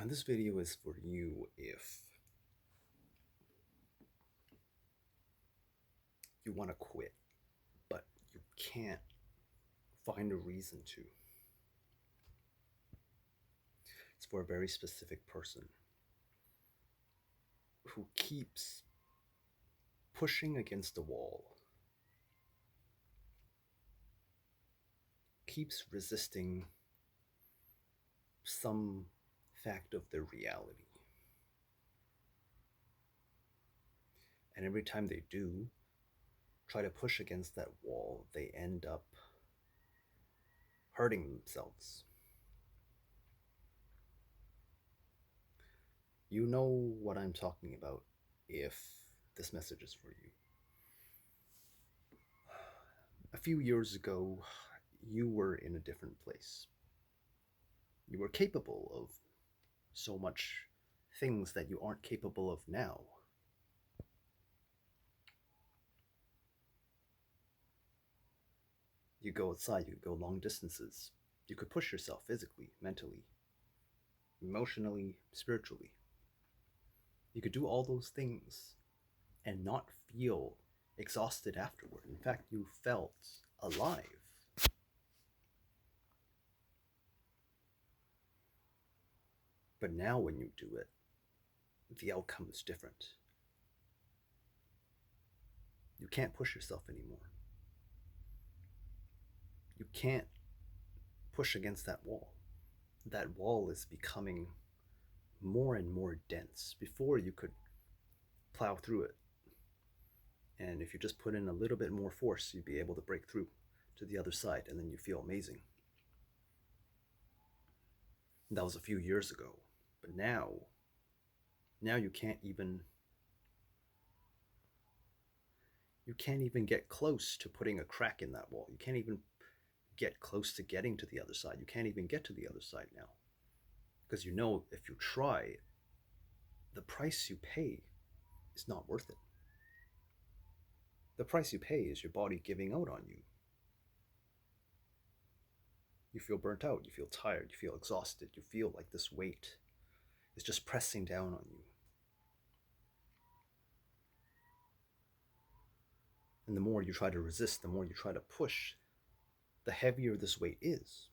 This video is for you if you want to quit, but you can't find a reason to. It's for a very specific person who keeps pushing against the wall, keeps resisting some fact of their reality. And every time they do try to push against that wall, they end up hurting themselves. You know what I'm talking about if this message is for you. A few years ago, you were in a different place. You were capable of so much things that you aren't capable of now. You go outside, you go long distances. You could push yourself physically, mentally, emotionally, spiritually. You could do all those things and not feel exhausted afterward. In fact, you felt alive. But now, when you do it, the outcome is different. You can't push yourself anymore. You can't push against that wall. That wall is becoming more and more dense. Before, you could plow through it. And if you just put in a little bit more force, you'd be able to break through to the other side, and then you feel amazing. That was a few years ago. But now you can't even get close to putting a crack in that wall. You can't even get close to getting to the other side. You can't even get to the other side now. Because you know if you try, the price you pay is not worth it. The price you pay is your body giving out on you. You feel burnt out, you feel tired, you feel exhausted, you feel like this weight is just pressing down on you. And the more you try to resist, the more you try to push, the heavier this weight is.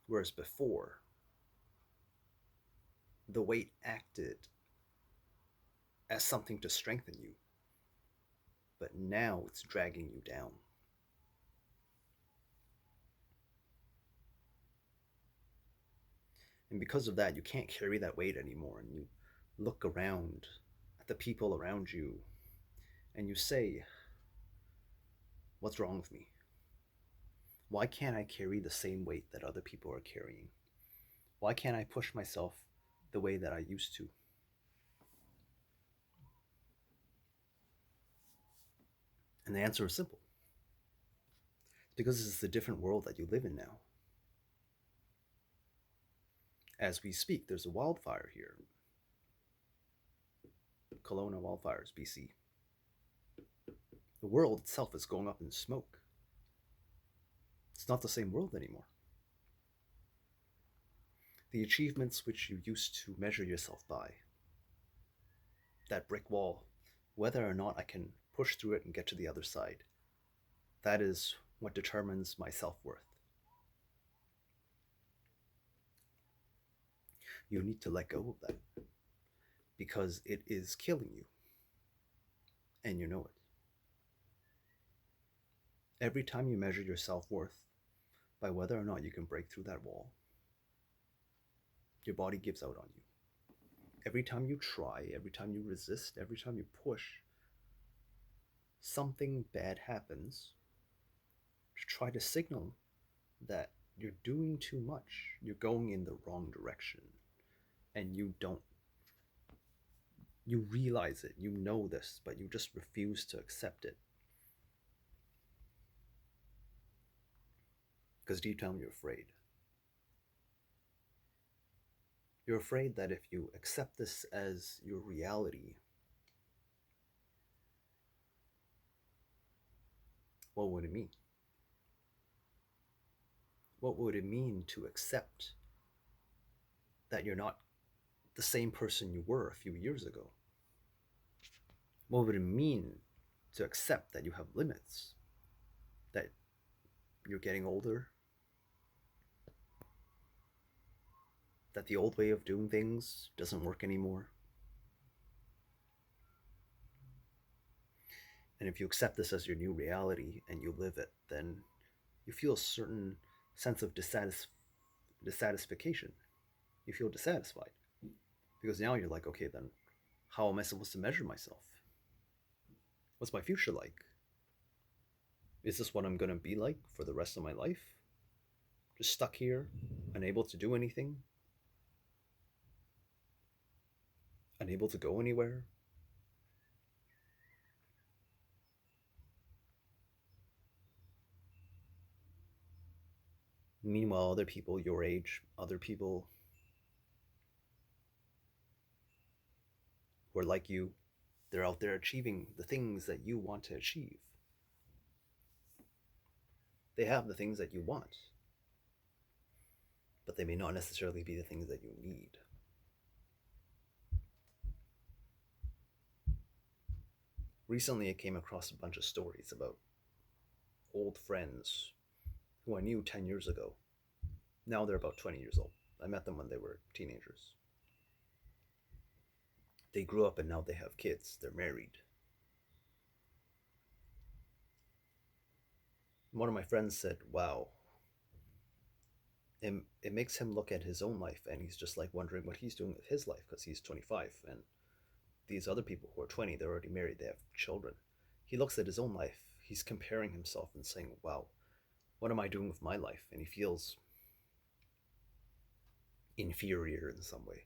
Whereas before, the weight acted as something to strengthen you, but now it's dragging you down. And because of that, you can't carry that weight anymore. And you look around at the people around you and you say, what's wrong with me? Why can't I carry the same weight that other people are carrying? Why can't I push myself the way that I used to? And the answer is simple. It's because this is a different world that you live in now. As we speak, there's a wildfire here. Kelowna wildfires, BC. The world itself is going up in smoke. It's not the same world anymore. The achievements which you used to measure yourself by, that brick wall, whether or not I can push through it and get to the other side, that is what determines my self-worth. You need to let go of that because it is killing you, and you know it. Every time you measure your self-worth by whether or not you can break through that wall, your body gives out on you. Every time you try, every time you resist, every time you push, something bad happens to try to signal that you're doing too much, you're going in the wrong direction, and you realize it, you know this, but you just refuse to accept it. Because deep down you're afraid. You're afraid that if you accept this as your reality, what would it mean? What would it mean to accept that you're not the same person you were a few years ago? What would it mean to accept that you have limits, that you're getting older, that the old way of doing things doesn't work anymore? And if you accept this as your new reality and you live it, then you feel a certain sense of dissatisfaction. You feel dissatisfied because now you're like, okay, then how am I supposed to measure myself? What's my future like? Is this what I'm going to be like for the rest of my life? Just stuck here, unable to do anything, unable to go anywhere? Meanwhile, other people your age, other people who are like you, they're out there achieving the things that you want to achieve. They have the things that you want, but they may not necessarily be the things that you need. Recently, I came across a bunch of stories about old friends who I knew 10 years ago. Now they're about 20 years old. I met them when they were teenagers. They grew up and now they have kids. They're married. One of my friends said, wow, it makes him look at his own life and he's just like wondering what he's doing with his life because he's 25 and these other people who are 20, they're already married, they have children. He looks at his own life, he's comparing himself and saying, wow, what am I doing with my life? And he feels inferior in some way.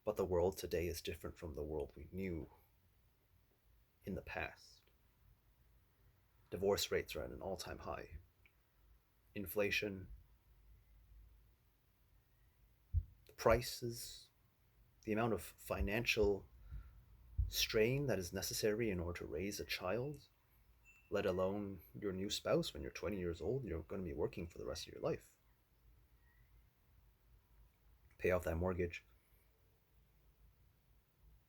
But the world today is different from the world we knew in the past. Divorce rates are at an all-time high. Inflation, the prices, the amount of financial strain that is necessary in order to raise a child, let alone your new spouse when you're 20 years old, you're going to be working for the rest of your life. Pay off that mortgage,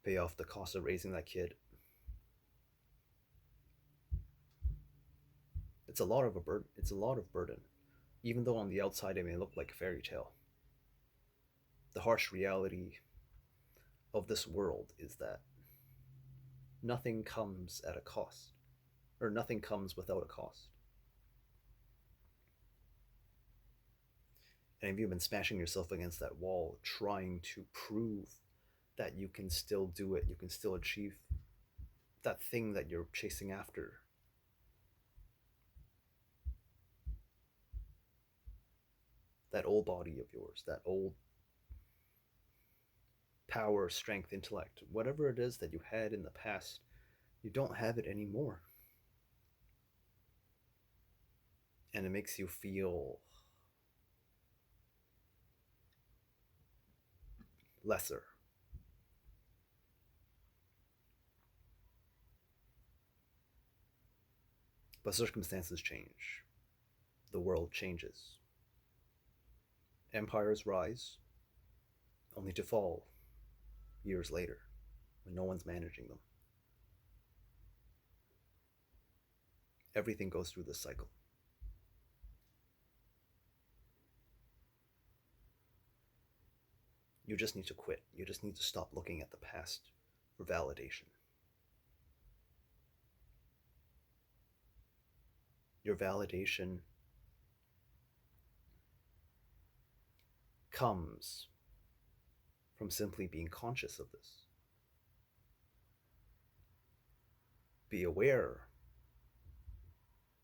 pay off the cost of raising that kid. It's a lot of a burden. It's a lot of burden, even though on the outside it may look like a fairy tale. The harsh reality of this world is that nothing comes at a cost, or nothing comes without a cost. And if you've been smashing yourself against that wall, trying to prove that you can still do it, you can still achieve that thing that you're chasing after, that old body of yours, that old power, strength, intellect, whatever it is that you had in the past, you don't have it anymore. And it makes you feel lesser. But circumstances change. The world changes. Empires rise, only to fall years later when no one's managing them. Everything goes through this cycle. You just need to quit. You just need to stop looking at the past for validation. Your validation comes from simply being conscious of this. Be aware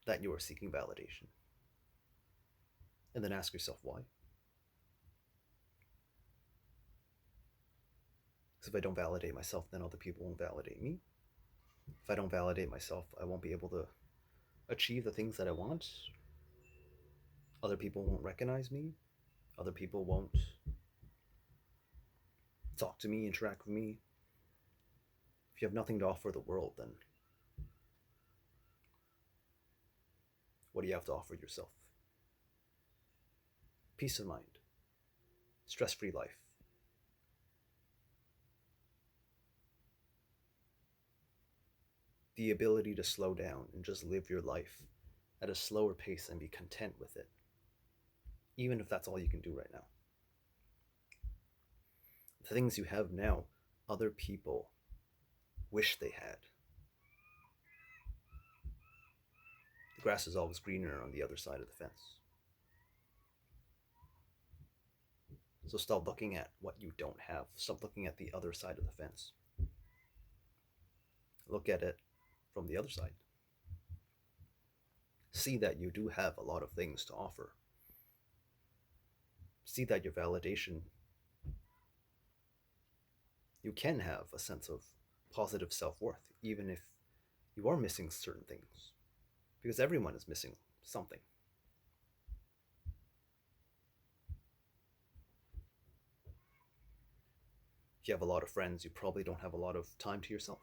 that you are seeking validation. And then ask yourself why. Because if I don't validate myself, then other people won't validate me. If I don't validate myself, I won't be able to achieve the things that I want. Other people won't recognize me. Other people won't talk to me, interact with me. If you have nothing to offer the world, then what do you have to offer yourself? peace of mind, stress-free life. The ability to slow down and just live your life at a slower pace and be content with it, even if that's all you can do right now. The things you have now, other people wish they had. The grass is always greener on the other side of the fence. So stop looking at what you don't have. Stop looking at the other side of the fence. Look at it from the other side. See that you do have a lot of things to offer. See that your validation, you can have a sense of positive self-worth, even if you are missing certain things. Because everyone is missing something. If you have a lot of friends, you probably don't have a lot of time to yourself.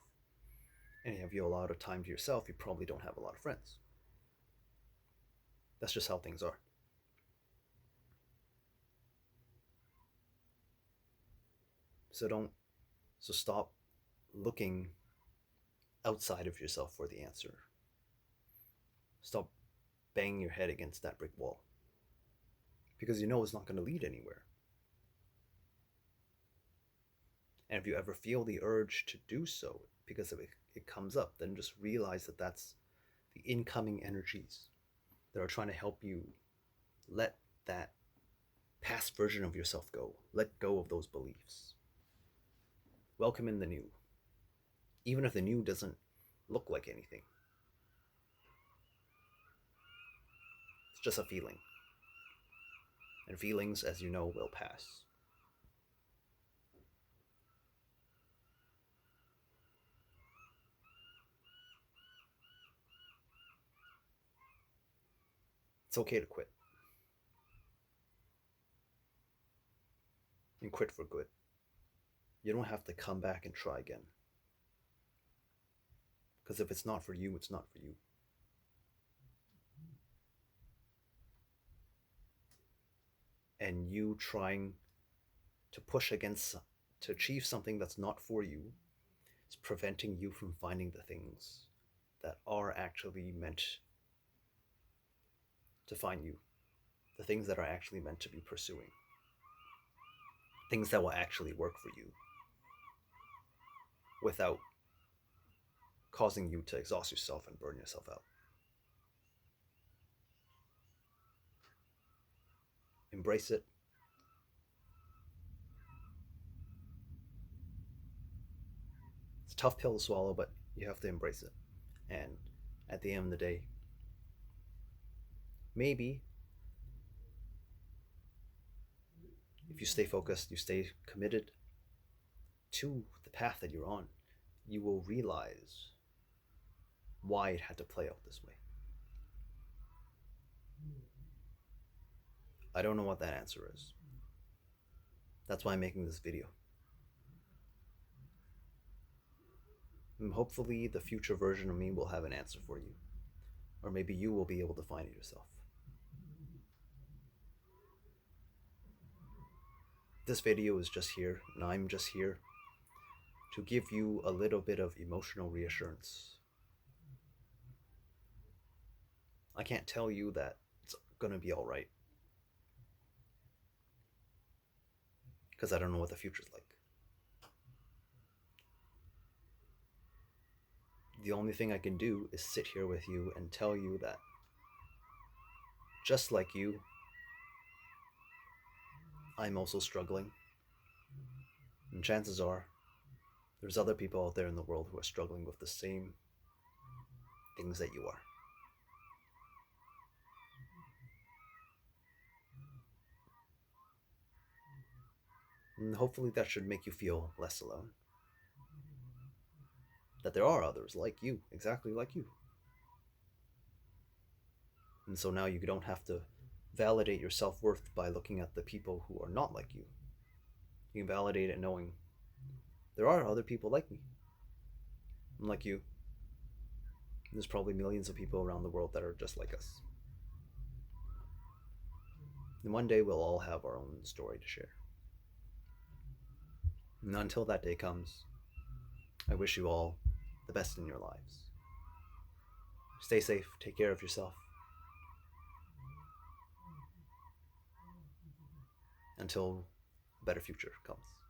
And if you have a lot of time to yourself, you probably don't have a lot of friends. That's just how things are. So stop looking outside of yourself for the answer. Stop banging your head against that brick wall. Because you know it's not going to lead anywhere. And if you ever feel the urge to do so because of it comes up, then just realize that that's the incoming energies that are trying to help you let that past version of yourself go. Let go of those beliefs. Welcome in the new. Even if the new doesn't look like anything. It's just a feeling. And feelings, as you know, will pass. It's okay to quit. And quit for good. You don't have to come back and try again. Because if it's not for you, it's not for you. And you trying to push against, to achieve something that's not for you, is preventing you from finding the things that are actually meant to find you. The things that are actually meant to be pursuing. Things that will actually work for you. Without causing you to exhaust yourself and burn yourself out. Embrace it. It's a tough pill to swallow, but you have to embrace it. And at the end of the day, maybe if you stay focused, you stay committed to the path that you're on, you will realize why it had to play out this way. I don't know what that answer is. That's why I'm making this video. And hopefully the future version of me will have an answer for you. Or maybe you will be able to find it yourself. This video is just here, and I'm just here to give you a little bit of emotional reassurance. I can't tell you that it's gonna be alright. Because I don't know what the future's like. The only thing I can do is sit here with you and tell you that just like you, I'm also struggling. And chances are, there's other people out there in the world who are struggling with the same things that you are. And hopefully that should make you feel less alone. That there are others like you, exactly like you. And so now you don't have to validate your self-worth by looking at the people who are not like you. You can validate it knowing there are other people like me. And like you. There's probably millions of people around the world that are just like us. And one day we'll all have our own story to share. And until that day comes, I wish you all the best in your lives. Stay safe, take care of yourself. Until a better future comes.